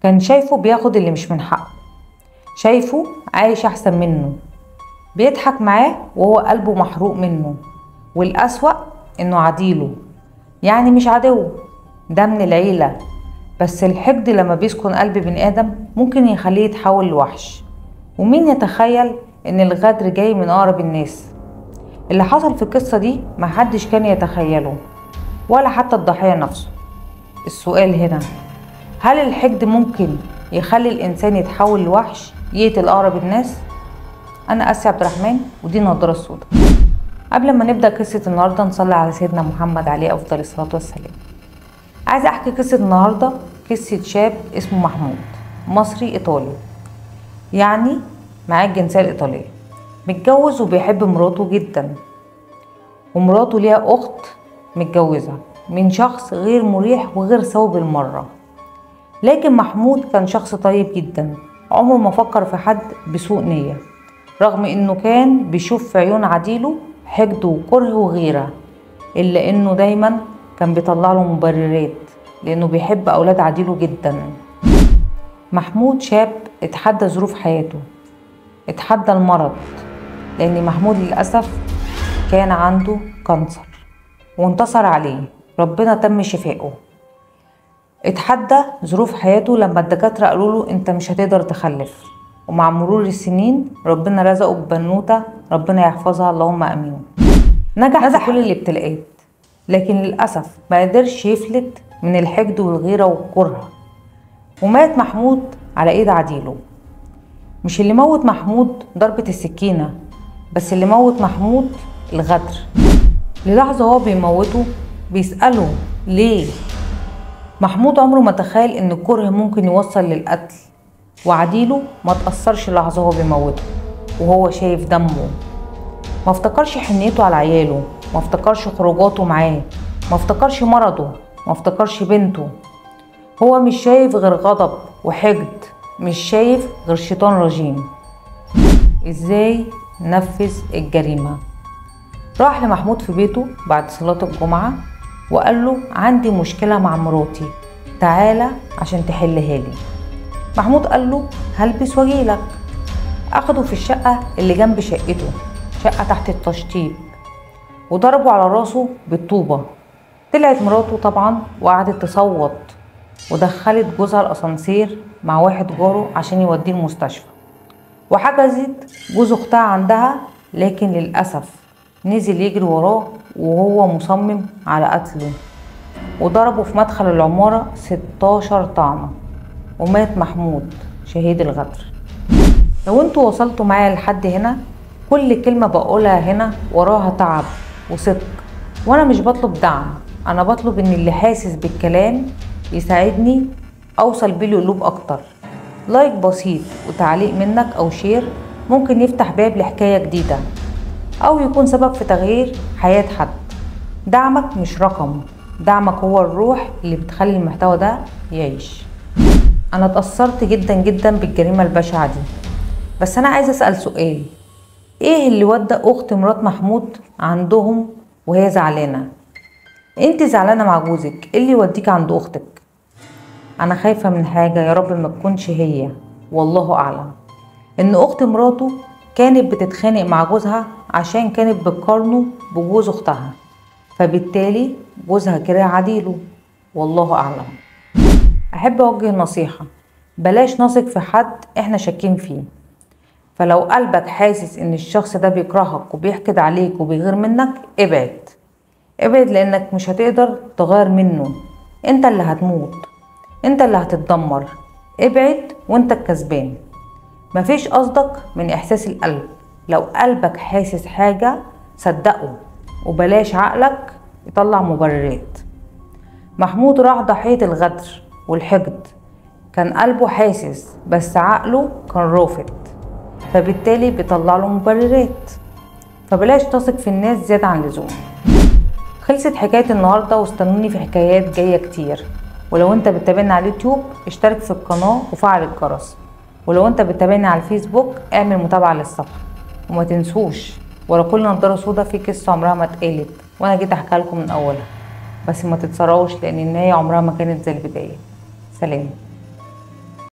كان شايفه بياخد اللي مش من حقه، شايفه عايش احسن منه، بيضحك معاه وهو قلبه محروق منه. والأسوأ انه عديله، يعني مش عدو، ده من العيلة. بس الحقد لما بيسكن قلب بني آدم ممكن يخليه يتحول لوحش. ومين يتخيل ان الغدر جاي من أقرب الناس؟ اللي حصل في القصة دي محدش كان يتخيله، ولا حتى الضحية نفسه. السؤال هنا، هل الحقد ممكن يخلي الإنسان يتحول لوحش يقتل أقرب الناس؟ أنا آسيا عبد الرحمن، ودي النضارة السوداء. قبل ما نبدأ قصة النهاردة نصلي على سيدنا محمد عليه أفضل الصلاة والسلام. عايزة أحكي قصة النهاردة، قصة شاب اسمه محمود، مصري إيطالي، يعني معاه الجنسية الإيطالية، متجوز وبيحب مراته جدا، ومراته ليها أخت متجوزة من شخص غير مريح وغير سوي بالمرة. لكن محمود كان شخص طيب جدا، عمره ما فكر في حد بسوء نية، رغم انه كان بيشوف في عيون عديله حقد وكره وغيرة، الا انه دايما كان بيطلع له مبررات لانه بيحب اولاد عديله جدا. محمود شاب اتحدى ظروف حياته، اتحدى المرض، لان محمود للأسف كان عنده كانسر وانتصر عليه، ربنا تم شفائه. اتحدى ظروف حياته لما الدكاترة قالوا له انت مش هتقدر تخلف، ومع مرور السنين ربنا رزقه ببنوتة، ربنا يحفظها اللهم امين. نجح في كل الابتلاءات، لكن للأسف ما قدرش يفلت من الحقد والغيرة والكره، ومات محمود على ايد عديله. مش اللي موت محمود ضربة السكينة، بس اللي موت محمود الغدر. للحظة هو بيموته بيسأله ليه؟ محمود عمره ما تخيل ان الكره ممكن يوصل للقتل، وعديله ما تأثرش لحظة هو بيموته وهو شايف دمه. ما افتكرش حنيته على عياله، ما افتكرش خروجاته معاه، ما افتكرش مرضه، ما افتكرش بنته. هو مش شايف غير غضب وحقد، مش شايف غير شيطان رجيم. ازاي نفذ الجريمة؟ راح لمحمود في بيته بعد صلاة الجمعة وقال له عندي مشكلة مع مراتي، تعالى عشان تحلها لي. محمود قال له هلبس واجيلك. اخده في الشقة اللي جنب شقته، شقة تحت التشطيب، وضربوا على راسه بالطوبة. طلعت مراته طبعا وقعدت تصوت، ودخلت جوزها الاسانسير مع واحد جاره عشان يوديه المستشفى، وحجزت جوز اختها عندها، لكن للأسف نزل يجري وراه وهو مصمم على قتله، وضربه في مدخل العمارة 16 طعنة، ومات محمود شهيد الغدر. لو انتوا وصلتوا معايا لحد هنا، كل كلمة بقولها هنا وراها تعب وصدق، وانا مش بطلب دعم، انا بطلب ان اللي حاسس بالكلام يساعدني اوصل بيه لقلوب اكتر. لايك بسيط وتعليق منك او شير ممكن يفتح باب لحكاية جديدة، او يكون سبب في تغيير حياة حد. دعمك مش رقم، دعمك هو الروح اللي بتخلي المحتوى ده يعيش. انا اتأثرت جدا جدا بالجريمة البشعة دي، بس انا عايزة اسأل سؤال، ايه اللي ودى اخت مرات محمود عندهم وهي زعلانة؟ انت زعلانة مع جوزك، ايه اللي يوديك عند اختك؟ انا خايفة من حاجة يا رب ما تكونش هي، والله اعلم، ان اخت مراته كانت بتتخانق مع جوزها عشان كانت بتقارنه بجوز اختها، فبالتالي جوزها كره عديله، والله اعلم. احب اوجه نصيحة، بلاش نثق في حد احنا شاكين فيه. فلو قلبك حاسس ان الشخص ده بيكرهك وبيحقد عليك وبيغير منك، ابعد ابعد، لانك مش هتقدر تغير منه، انت اللي هتموت، انت اللي هتتدمر. ابعد وانت الكسبان، مفيش قصدك من احساس القلب. لو قلبك حاسس حاجة صدقه، وبلاش عقلك يطلع مبررات. محمود راح ضحية الغدر والحقد، كان قلبه حاسس بس عقله كان رافض، فبالتالي بيطلع له مبررات. فبلاش تثق في الناس زيادة عن اللزوم. خلصت حكاية النهاردة، واستنوني في حكايات جاية كتير. ولو انت بتتابعني على اليوتيوب اشترك في القناة وفعل الجرس، ولو انت بتتابعني على الفيسبوك اعمل متابعة للصفحة. وما تنسوش ورا كل نضارة سودا في قصة عمرها ما اتقالت، وانا جيت احكيها لكم من اولها، بس ما تتسرعوش لان النهاية عمرها ما كانت زي البداية. سلام.